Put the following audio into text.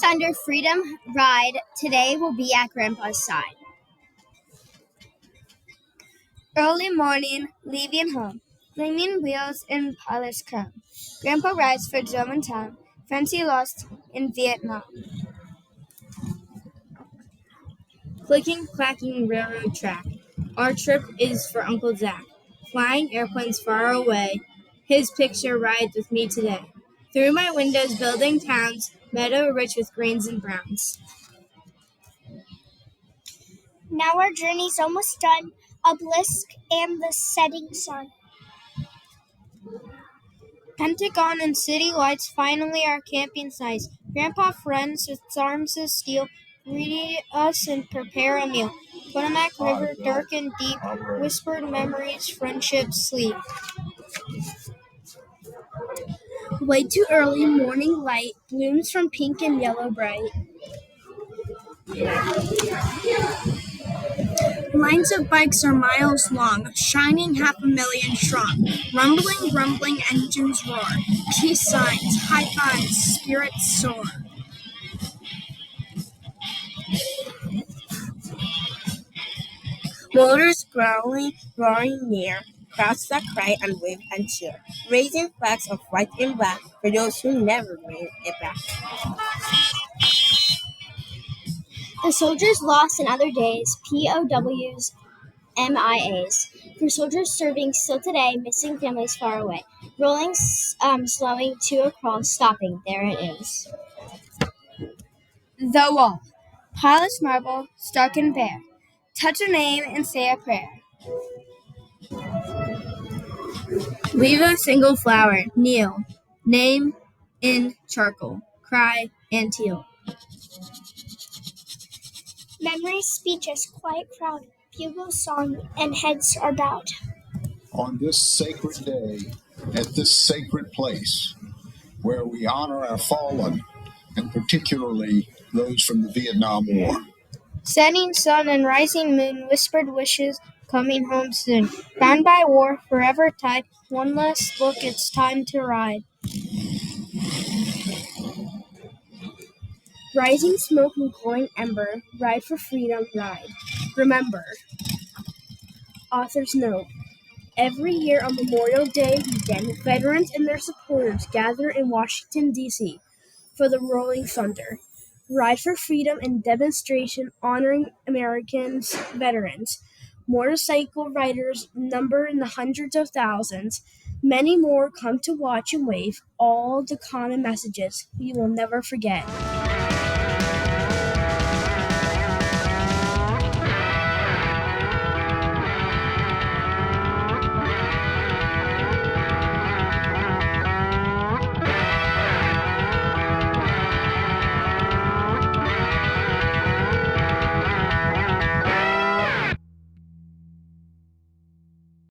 Thunder Freedom Ride today will be at Grandpa's side. Early morning, leaving home, gleaming wheels and polished chrome. Grandpa rides for Germantown, friends he lost in Vietnam. Clicking, clacking railroad track. Our trip is for Uncle Jack. Flying airplanes far away, his picture rides with me today. Through my windows building towns, meadow rich with greens and browns. Now our journey's almost done, obelisk and the setting sun. Pentagon and city lights finally our camping sites. Grandpa friends with arms of steel greet us and prepare a meal. Potomac River, dark and deep, whispered memories, friendships sleep. Way too early, morning light blooms from pink and yellow bright. Lines of bikes are miles long, shining 500,000 strong. Rumbling engines roar. Peace signs, high fives, spirits soar. Motors growling, roaring near, crowds that cry and wave and cheer, raising flags of white and black for those who never bring it back. The soldiers lost in other days, POWs, MIAs. For soldiers serving still today, missing families far away. Rolling, slowing to a crawl, stopping, there it is. The wall. Polished marble, stark and bare. Touch a name and say a prayer. Leave a single flower, kneel. Name in charcoal, cry and teal. Memory's speeches, quiet crowd, bugle song, and heads are bowed. On this sacred day, at this sacred place, where we honor our fallen, and particularly those from the Vietnam War. Setting sun and rising moon, whispered wishes, coming home soon. Bound by war, forever tied, one last look, it's time to ride. Rising smoke and glowing ember, ride for freedom, ride. Remember. Author's note. Every year on Memorial Day weekend, veterans and their supporters gather in Washington, D.C. for the Rolling Thunder Ride for Freedom and demonstration honoring Americans' veterans. Motorcycle riders number in the hundreds of thousands. Many more come to watch and wave all the common messages we will never forget.